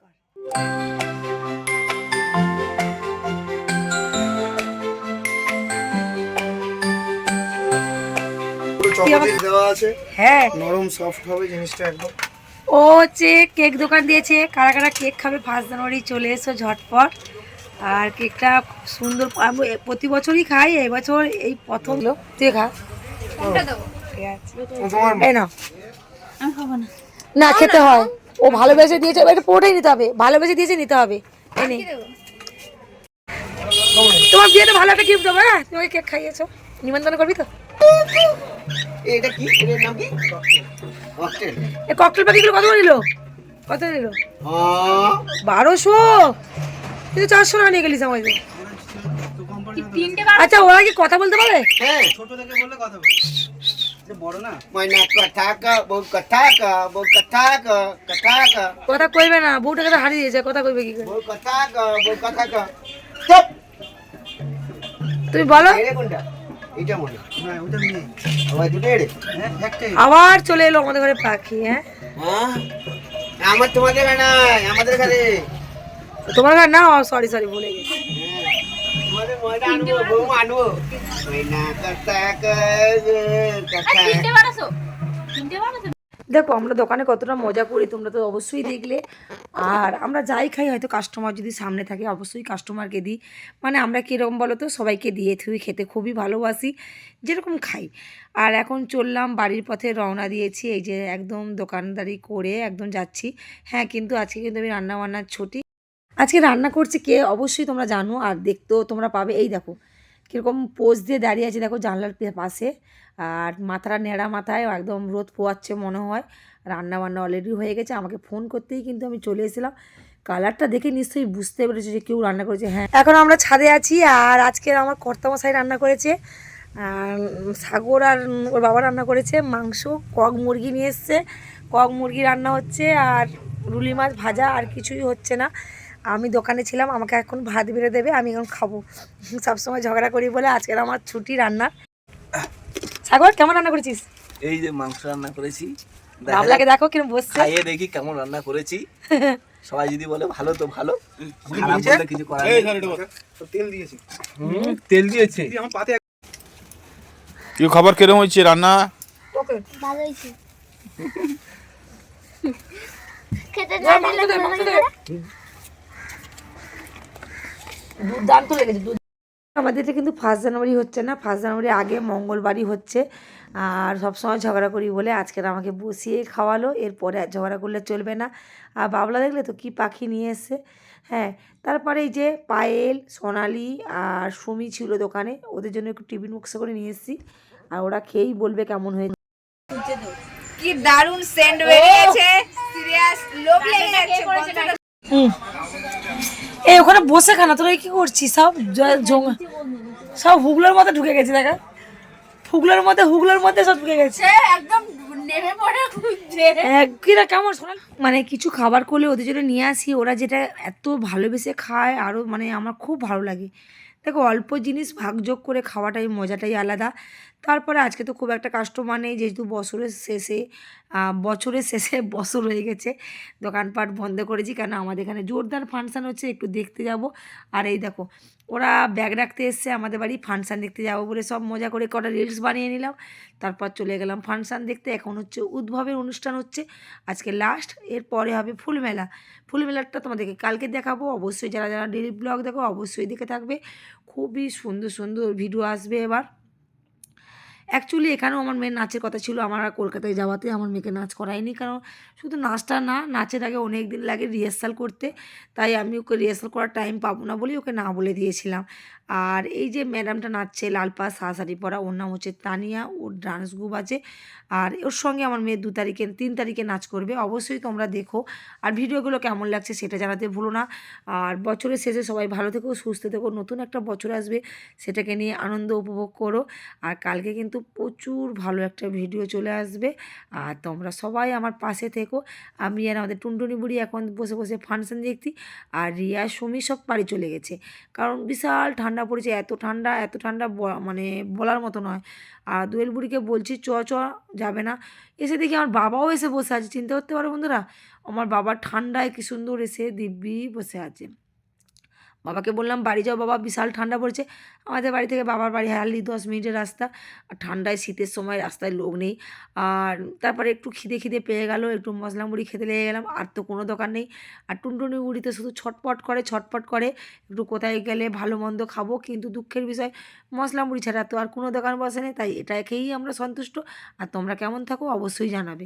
কর। চকোলেট দেওয়া আছে, হ্যাঁ, নরম সফট হবে জিনিসটা একদম। ও হচ্ছে কেক দোকান দিয়েছে। কারা কারা কেক খাবে 5 জানুয়ারি চলে এসো ঝটপট। আর কেকটা খুব সুন্দর, আমি প্রতি বছরই খাই, এবছর এই প্রথম। তুই খা। কোনটা দেবো? ঠিক আছে, তোমার এই নাও। আমি খাবো না। না, খেতে হয়। ও ভালোবেসে দিয়েছে, এটা পুরোটাই নিতে হবে। ভালোবেসে দিয়েছে, নিতে হবে। এই নে। কি দেবো? তোমার বিয়েতে ভালো একটা গিফট দেবো। হ্যাঁ, তুমি কেক খাইয়েছো, নিমন্ত্রণ করবি তো? এটা কি, এর নাম কি? ককটেল। এই ককটেল প্যাকেটগুলো কত নিল? কত নিল? হ্যাঁ 1200। কিন্তু 400 টাকা নিয়ে গেলিস আমাকে। কি তিনটে বার? আচ্ছা, ওরা কি কথা বলতে পারে? হ্যাঁ, ছোট থেকে বললে কথা বলে, যে বড় না। ময়না কথাকা বউ কথাকা বউ কথাকা কথাকা কথা কইবে না, বউটাকে তো হারিয়ে দিয়েছে, কথা কইবে কি করে? বউ কথাকা বউ কথাকা। চুপ। তুমি বলো। এড়ে কোনটা? এটা মনে না ওটা মেয়ে। ওই দুটো এড়ে। হ্যাঁ একটাই। আবার চলে এলো আমাদের ঘরে পাখি। হ্যাঁ, হ্যাঁ আমার তোমাদের ঘরে নাই, আমাদের ঘরে। তোমার ঘর না? সরি সরি, ভুলে গেছি। তোমাদের ময়না আনবো, বউ আনবো। ময়না কথাকা তিনটে বার আসো। তিনটে বার আসো। দেখো আমরা দোকানে কতটা মজা করি, তোমরা তো অবশ্যই দেখলে। আর আমরা যাই খাই, হয়তো কাস্টমার যদি সামনে থাকে অবশ্যই কাস্টমারকে দিই। মানে আমরা কীরকম বলো তো, সবাইকে দিয়ে থুই খেতে খুবই ভালোবাসি, যেরকম খাই। আর এখন চললাম বাড়ির পথে, রওনা দিয়েছি। এই যে একদম দোকানদারি করে একদম যাচ্ছি। হ্যাঁ, কিন্তু আজকে কিন্তু আমি রান্না বান্নার ছুটি। আজকে রান্না করছি কে অবশ্যই তোমরা জানো, আর দেখতেও তোমরা পাবে। এই দেখো কীরকম পোজ দিয়ে দাঁড়িয়ে আছে, দেখো জানলার পাশে। আর মাথাটা নেড়া মাথায়, একদম রোদ পোয়াচ্ছে মনে হয়। রান্না বান্না অলরেডি হয়ে গেছে, আমাকে ফোন করতেই কিন্তু আমি চলে এসেছিলাম। কালারটা দেখে নিশ্চয়ই বুঝতে পেরেছি যে কেউ রান্না করেছে। হ্যাঁ, এখন আমরা ছাদে আছি। আর আজকে আমার কর্তামশাই রান্না করেছে। সাগর আর ওর বাবা রান্না করেছে মাংস। কক মুরগি নিয়ে এসছে, কক মুরগি রান্না হচ্ছে। আর রুলি মাছ ভাজা, আর কিছুই হচ্ছে না। আমি দোকানে ছিলাম, আমাকে এখন ভাত বেড়ে দেবে, আমি এখন খাবো। সবসময় ঝগড়া করি বলে আজকের আমার ছুটি রান্নার। সাগর, কেমন রান্না করেছিস? এই যে মাংস রান্না করেছি, বাবলাকে দেখো কিরম বসছে। খাইয়ে দেখি কেমন রান্না করেছি। সবাই যদি বলে ভালো তো ভালো, খারাপ বললে কিছু করার নেই। তেল দিয়েছি। তেল দিয়েছে। আমার পাতে কি খবর, কিরম হয়েছে রান্না? ওকে, ভালো হয়েছে। খেতে মাংস দে, মাংস দে। দুর্দান্ত লেগেছে, আমাদের এটা কিন্তু 1 জানুয়ারি হচ্ছে না, 1 জানুয়ারি আগে মঙ্গলবারই হচ্ছে। আর সবসময় ঝগড়া করি বলে আজকের আমাকে বসিয়ে খাওয়ালো, এরপরে আর ঝগড়া করলে চলবে না। আর বাবলা দেখলে তো কি পাখি নিয়ে এসছে। হ্যাঁ, তারপরে এই যে পায়েল, সোনালি আর সুমি ছিল দোকানে, ওদের জন্য একটু টিফিন বক্সে করে নিয়ে এসেছি। আর ওরা খেয়েই বলবে কেমন হয়েছে। কি দারুণ সেন্ট বেরিয়েছে, সিরিয়াস লোভ লেগে যাচ্ছে। এই ওখানে বসে খানা, তোরা কি করছিস? সব সব হুগলোর মধ্যে ঢুকে গেছে, দেখা হুগলোর মধ্যে সব ঢুকে গেছে। একদম নেমে পড়ে খুঁজছে। কিরা কেমন শোনাল, মানে কিছু খাবার করলে ওদের জন্য নিয়ে আসি, ওরা যেটা এত ভালোবেসে খায়, আরও মানে আমার খুব ভালো লাগে। দেখো অল্প জিনিস ভাগযোগ করে খাওয়াটাই মজাটাই আলাদা। তারপরে আজকে তো খুব একটা কাস্টমার নেই, যেহেতু বছরের শেষে বছর হয়ে গেছে, দোকানপাট বন্ধ করেছি। কেন আমাদের এখানে জোরদার ফাংশান হচ্ছে, একটু দেখতে যাব। আর এই দেখো ওরা ব্যাগ রাখতে এসছে আমাদের বাড়ি, ফাংশান দেখতে যাবো বলে সব মজা করে কটা রিলস বানিয়ে নিলাম। তারপর চলে গেলাম ফাংশান দেখতে। এখন হচ্ছে উদ্ভবের অনুষ্ঠান হচ্ছে আজকে লাস্ট, এরপরে হবে ফুলমেলা। ফুলমেলাটা তোমাদেরকে কালকে দেখাবো। অবশ্যই যারা যারা ডেলি ব্লগ দেখো অবশ্যই দেখে থাকবে, খুবই সুন্দর সুন্দর ভিডিও আসবে এবার। অ্যাকচুয়ালি এখানেও আমার মেয়ের নাচের কথা ছিল, আমার আর কলকাতায় যাওয়াতে আমার মেয়েকে নাচ করায়নি। কারণ শুধু নাচটা না, নাচের আগে অনেক দিন লাগে রিহার্সাল করতে, তাই আমি ওকে রিহার্সাল করার টাইম পাবো না বলেই ওকে না বলে দিয়েছিলাম। আর এই যে ম্যাডামটা নাচছে লাল পাড় শাড়ি পরা, ওর নাম হচ্ছে তানিয়া, ওর ডান্স গ্রুপ আছে। আর ওর সঙ্গে আমার মেয়ে 3 তারিখে নাচ করবে, অবশ্যই তোমরা দেখো। আর ভিডিওগুলো কেমন লাগছে সেটা জানাতে ভুলো না। আর বছরের শেষে সবাই ভালো থেকো, সুস্থ থেকো, নতুন একটা বছর আসবে, সেটাকে নিয়ে আনন্দ উপভোগ করো। আর কালকে কিন্তু কিন্তু প্রচুর ভালো একটা ভিডিও চলে আসবে। আর তোমরা সবাই আমার পাশে থেকো। আমি আর আমাদের টুনটুনি বুড়ি এখন বসে বসে ফাংশন দেখছি, আর রিয়া সুমি সব বাড়ি চলে গেছে, কারণ বিশাল ঠান্ডা পড়েছে। এত ঠান্ডা মানে বলার মতো নয়। আর দোয়েল বুড়িকে বলছি চ যাবে না, এসে দেখি আমার বাবাও এসে বসে আছে। চিন্তা করতে পারো বন্ধুরা, আমার বাবা ঠান্ডায় কি সুন্দর এসে দিব্যি বসে আছে। বাবাকে বললাম বাড়ি যাও বাবা, বিশাল ঠান্ডা পড়েছে। আমাদের বাড়ি থেকে বাবার বাড়ি হার্ডলি 10 মিনিটের রাস্তা। আর ঠান্ডায় শীতের সময় রাস্তায় লোক নেই। আর তারপরে একটু খিদে পেয়ে গেল, একটু মশলা মুড়ি খেতে লেগে গেলাম। আর তো কোনো দোকান নেই। আর টুনটুনি বুড়িতে শুধু ছটপট করে একটু কোথায় গেলে ভালো মন্দ খাবো, কিন্তু দুঃখের বিষয় মশলা মুড়ি ছাড়া তো আর কোনো দোকান বসে নেই। তাই এটা খেয়েই আমরা সন্তুষ্ট। আর তোমরা কেমন থাকো অবশ্যই জানাবে।